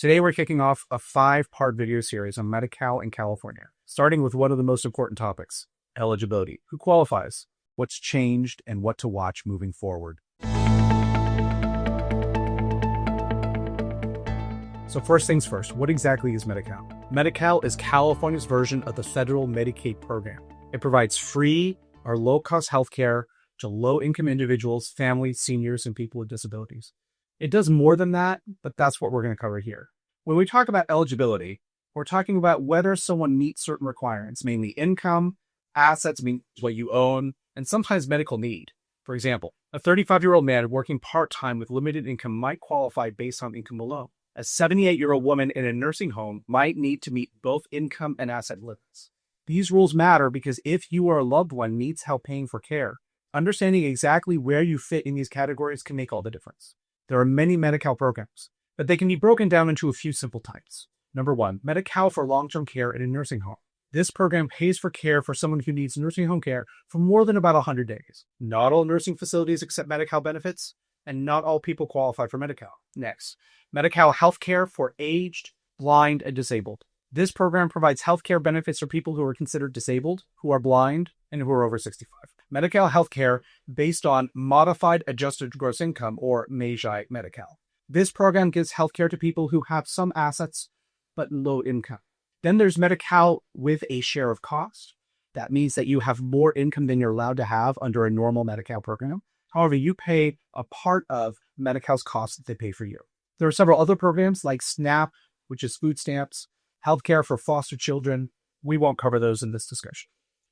Today, we're kicking off a 5-part video series on Medi-Cal in California, starting with one of the most important topics, eligibility. Who qualifies? What's changed and what to watch moving forward? So first things first, what exactly is Medi-Cal? Medi-Cal is California's version of the federal Medicaid program. It provides free or low-cost healthcare to low-income individuals, families, seniors, and people with disabilities. It does more than that, but that's what we're going to cover here. When we talk about eligibility, we're talking about whether someone meets certain requirements, mainly income, assets, means what you own, and sometimes medical need. For example, a 35-year-old man working part-time with limited income might qualify based on income alone. A 78-year-old woman in a nursing home might need to meet both income and asset limits. These rules matter because if you or a loved one needs help paying for care, understanding exactly where you fit in these categories can make all the difference. There are many Medi-Cal programs, but they can be broken down into a few simple types. Number one, Medi-Cal for long-term care in a nursing home. This program pays for care for someone who needs nursing home care for more than about 100 days. Not all nursing facilities accept Medi-Cal benefits, and not all people qualify for Medi-Cal. Next, Medi-Cal healthcare for aged, blind, and disabled. This program provides healthcare benefits for people who are considered disabled, who are blind, and who are over 65. Medi-Cal healthcare based on modified adjusted gross income, or MAGI Medi-Cal. This program gives healthcare to people who have some assets but low income. Then there's Medi-Cal with a share of cost. That means that you have more income than you're allowed to have under a normal Medi-Cal program. However, you pay a part of Medi-Cal's costs that they pay for you. There are several other programs like SNAP, which is food stamps, healthcare for foster children. We won't cover those in this discussion.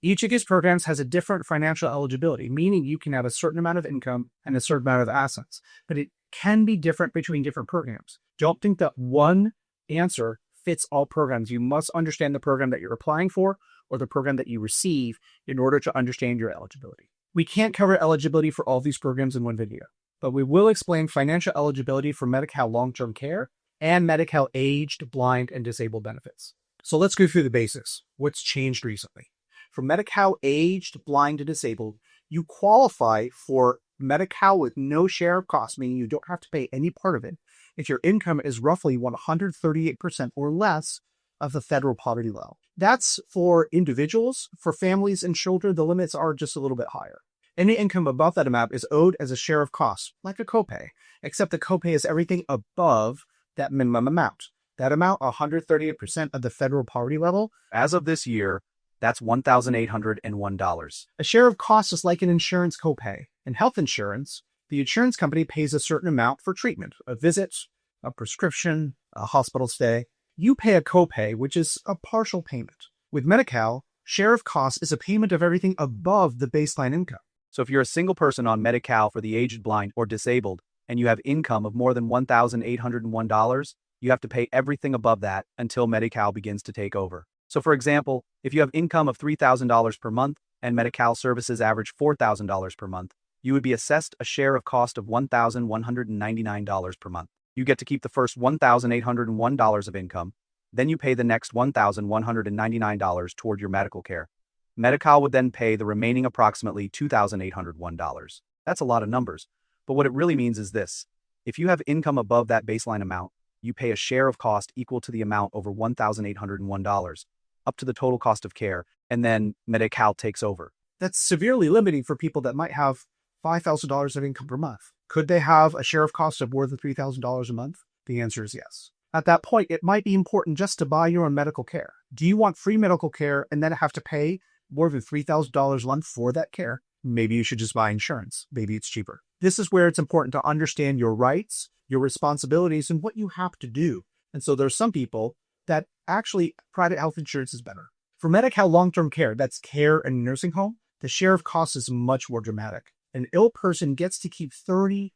Each of these programs has a different financial eligibility, meaning you can have a certain amount of income and a certain amount of assets, but it can be different between different programs. Don't think that one answer fits all programs. You must understand the program that you're applying for or the program that you receive in order to understand your eligibility. We can't cover eligibility for all these programs in one video, but we will explain financial eligibility for Medi-Cal long-term care and Medi-Cal aged, blind, and disabled benefits. So let's go through the basics. What's changed recently? For Medi-Cal aged, blind, and disabled, you qualify for Medi-Cal with no share of cost, meaning you don't have to pay any part of it if your income is roughly 138% or less of the federal poverty level. That's for individuals. For families and children, the limits are just a little bit higher. Any income above that amount is owed as a share of cost, like a copay, except the copay is everything above that minimum amount. That amount, 138% of the federal poverty level. As of this year, that's $1,801. A share of cost is like an insurance copay. In health insurance, the insurance company pays a certain amount for treatment, a visit, a prescription, a hospital stay. You pay a copay, which is a partial payment. With Medi-Cal, share of cost is a payment of everything above the baseline income. So if you're a single person on Medi-Cal for the aged, blind, or disabled, and you have income of more than $1,801, you have to pay everything above that until Medi-Cal begins to take over. So for example, if you have income of $3,000 per month and Medi-Cal services average $4,000 per month, you would be assessed a share of cost of $1,199 per month. You get to keep the first $1,801 of income, then you pay the next $1,199 toward your medical care. Medi-Cal would then pay the remaining approximately $2,801. That's a lot of numbers, but what it really means is this. If you have income above that baseline amount, you pay a share of cost equal to the amount over $1,801, up to the total cost of care, and then Medi-Cal takes over. That's severely limiting for people that might have $5,000 of income per month. Could they have a share of cost of more than $3,000 a month? The answer is yes. At that point, it might be important just to buy your own medical care. Do you want free medical care and then have to pay more than $3,000 a month for that care? Maybe you should just buy insurance. Maybe it's cheaper. This is where it's important to understand your rights, your responsibilities, and what you have to do. And so there's some people that actually private health insurance is better. For Medi-Cal long-term care, that's care in a nursing home, the share of cost is much more dramatic. An ill person gets to keep $35.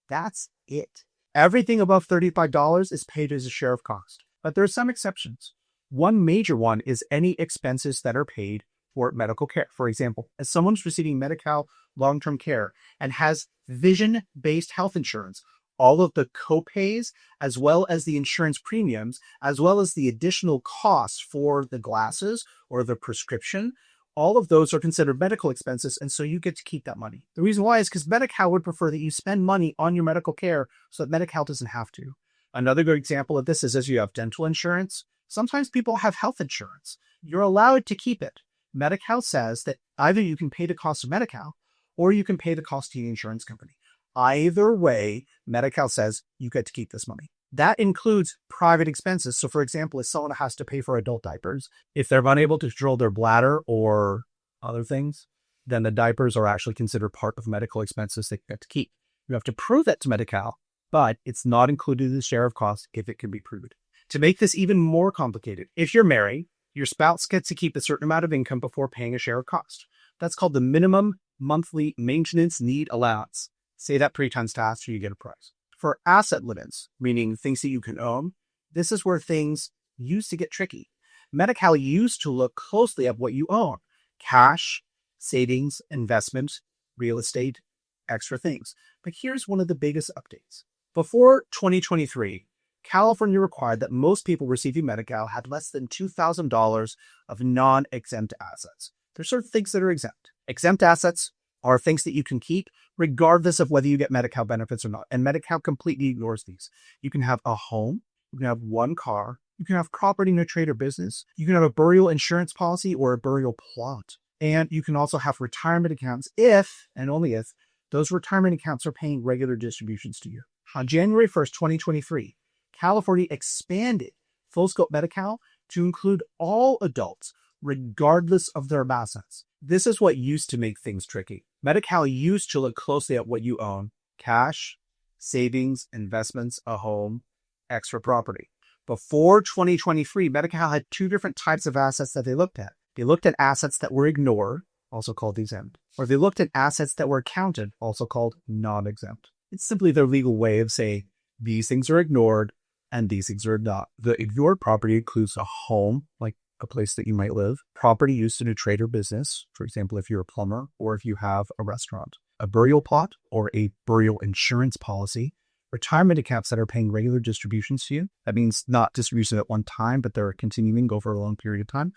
That's it. Everything above $35 is paid as a share of cost. But there are some exceptions. One major one is any expenses that are paid for medical care. For example, if someone's receiving Medi-Cal long-term care and has vision-based health insurance, all of the copays, as well as the insurance premiums, as well as the additional costs for the glasses or the prescription, all of those are considered medical expenses, and so you get to keep that money. The reason why is because Medi-Cal would prefer that you spend money on your medical care so that Medi-Cal doesn't have to. Another good example of this is as you have dental insurance. Sometimes people have health insurance. You're allowed to keep it. Medi-Cal says that either you can pay the cost of Medi-Cal or you can pay the cost to the insurance company. Either way, Medi-Cal says you get to keep this money. That includes private expenses. So for example, if someone has to pay for adult diapers, if they're unable to control their bladder or other things, then the diapers are actually considered part of medical expenses they get to keep. You have to prove that to Medi-Cal, but it's not included in the share of costs if it can be proved. To make this even more complicated, if you're married, your spouse gets to keep a certain amount of income before paying a share of cost. That's called the minimum monthly maintenance need allowance. Say that 3 times fast or you get a prize. For asset limits, meaning things that you can own, this is where things used to get tricky. Medi-Cal used to look closely at what you own: cash, savings, investments, real estate, extra things. But here's one of the biggest updates. Before 2023, California required that most people receiving Medi-Cal had less than $2,000 of non-exempt assets. There's certain things that are exempt. Exempt assets are things that you can keep regardless of whether you get Medi-Cal benefits or not. And Medi-Cal completely ignores these. You can have a home, you can have one car, you can have property in a trade or business, you can have a burial insurance policy or a burial plot. And you can also have retirement accounts if, and only if, those retirement accounts are paying regular distributions to you. On January 1st, 2023, California expanded full scope Medi-Cal to include all adults, regardless of their assets. This is what used to make things tricky. Medi-Cal used to look closely at what you own: cash, savings, investments, a home, extra property. Before 2023, Medi-Cal had 2 different types of assets that they looked at. They looked at assets that were ignored, also called exempt, or they looked at assets that were counted, also called non-exempt. It's simply their legal way of saying these things are ignored and these things are not. The ignored property includes a home, like a place that you might live, property used in a trade or business, for example, if you're a plumber or if you have a restaurant, a burial plot or a burial insurance policy, retirement accounts that are paying regular distributions to you. That means not distribution at one time, but they're continuing over a long period of time.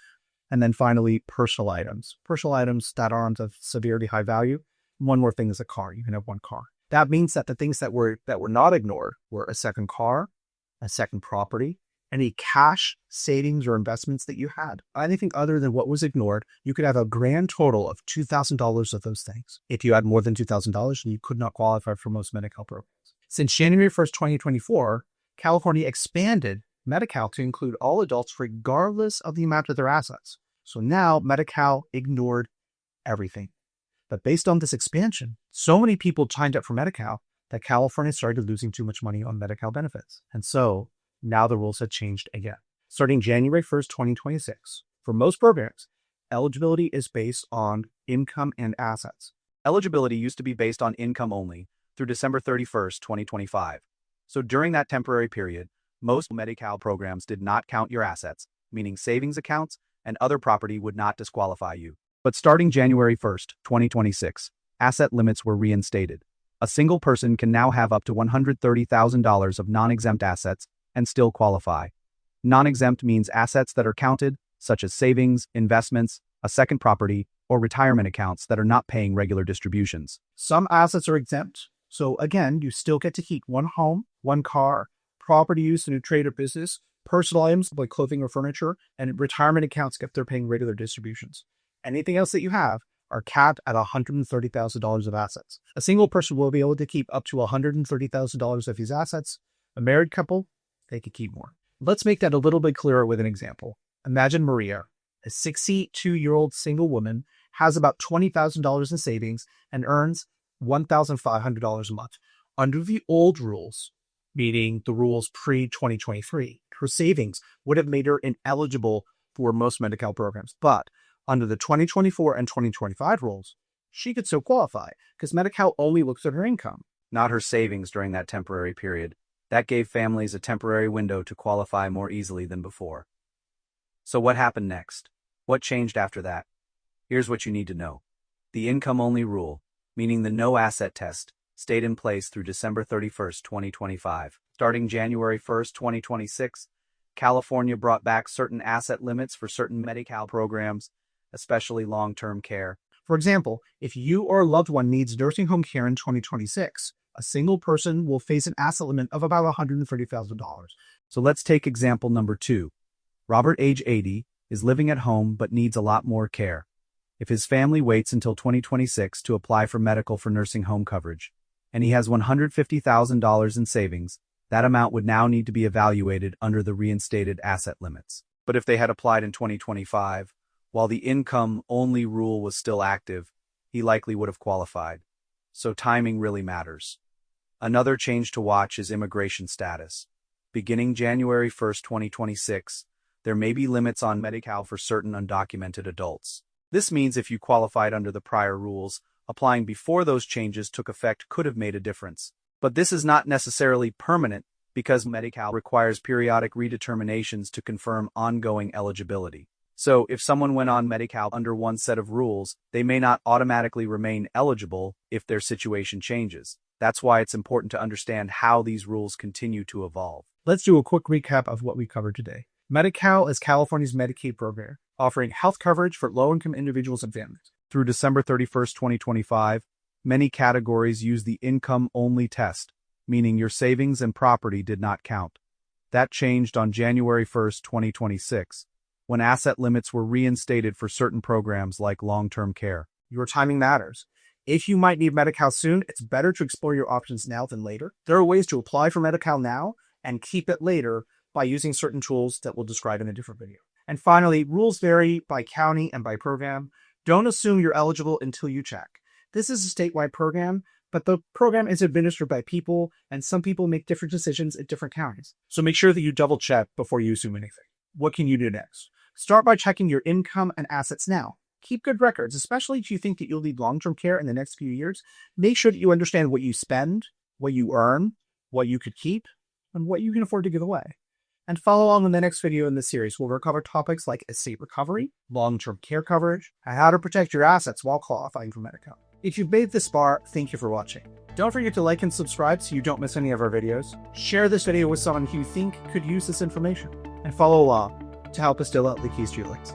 And then finally, personal items. Personal items that aren't of severely high value. One more thing is a car. You can have one car. That means that the things that were not ignored were a second car, a second property, any cash, savings, or investments that you had. Anything other than what was ignored, you could have a grand total of $2,000 of those things. If you had more than $2,000, you could not qualify for most Medi-Cal programs. Since January 1st, 2024, California expanded Medi-Cal to include all adults regardless of the amount of their assets. So now Medi-Cal ignored everything. But based on this expansion, so many people signed up for Medi-Cal that California started losing too much money on Medi-Cal benefits. And so now the rules have changed again. Starting January 1st, 2026, for most programs, eligibility is based on income and assets. Eligibility used to be based on income only through December 31st, 2025. So during that temporary period, most Medi-Cal programs did not count your assets, meaning savings accounts and other property would not disqualify you. But starting January 1st, 2026, asset limits were reinstated. A single person can now have up to $130,000 of non-exempt assets and still qualify. Non-exempt means assets that are counted, such as savings, investments, a second property, or retirement accounts that are not paying regular distributions. Some assets are exempt. So again, you still get to keep one home, one car, property used in a trade or business, personal items like clothing or furniture, and retirement accounts if they're paying regular distributions. Anything else that you have are capped at $130,000 of assets. A single person will be able to keep up to $130,000 of these assets. A married couple, they could keep more. Let's make that a little bit clearer with an example. Imagine Maria, a 62-year-old single woman, has about $20,000 in savings and earns $1,500 a month. Under the old rules, meaning the rules pre-2023, her savings would have made her ineligible for most Medi-Cal programs. But under the 2024 and 2025 rules, she could still qualify because Medi-Cal only looks at her income, not her savings during that temporary period. That gave families a temporary window to qualify more easily than before. So what happened next? What changed after that? Here's what you need to know. The income-only rule, meaning the no asset test, stayed in place through December 31st, 2025. Starting January 1st, 2026, California brought back certain asset limits for certain Medi-Cal programs, especially long-term care. For example, if you or a loved one needs nursing home care in 2026, A single person will face an asset limit of about $130,000. So let's take example number 2. Robert, age 80, is living at home but needs a lot more care. If his family waits until 2026 to apply for medical for nursing home coverage, and he has $150,000 in savings, that amount would now need to be evaluated under the reinstated asset limits. But if they had applied in 2025, while the income-only rule was still active, he likely would have qualified. So timing really matters. Another change to watch is immigration status. Beginning January 1, 2026, there may be limits on Medi-Cal for certain undocumented adults. This means if you qualified under the prior rules, applying before those changes took effect could have made a difference. But this is not necessarily permanent because Medi-Cal requires periodic redeterminations to confirm ongoing eligibility. So if someone went on Medi-Cal under one set of rules, they may not automatically remain eligible if their situation changes. That's why it's important to understand how these rules continue to evolve. Let's do a quick recap of what we covered today. Medi-Cal is California's Medicaid program, offering health coverage for low-income individuals and families. Through December 31, 2025, many categories use the income-only test, meaning your savings and property did not count. That changed on January 1, 2026, when asset limits were reinstated for certain programs like long-term care. Your timing matters. If you might need Medi-Cal soon, it's better to explore your options now than later. There are ways to apply for Medi-Cal now and keep it later by using certain tools that we'll describe in a different video. And finally, rules vary by county and by program. Don't assume you're eligible until you check. This is a statewide program, but the program is administered by people, and some people make different decisions in different counties. So make sure that you double check before you assume anything. What can you do next? Start by checking your income and assets now. Keep good records, especially if you think that you'll need long-term care in the next few years. Make sure that you understand what you spend, what you earn, what you could keep, and what you can afford to give away. And follow along in the next video in this series. We'll cover topics like estate recovery, long-term care coverage, and how to protect your assets while qualifying for Medi-Cal. If you've made this far, thank you for watching. Don't forget to like and subscribe so you don't miss any of our videos. Share this video with someone who you think could use this information. And follow along to help us fill out the keys to your links.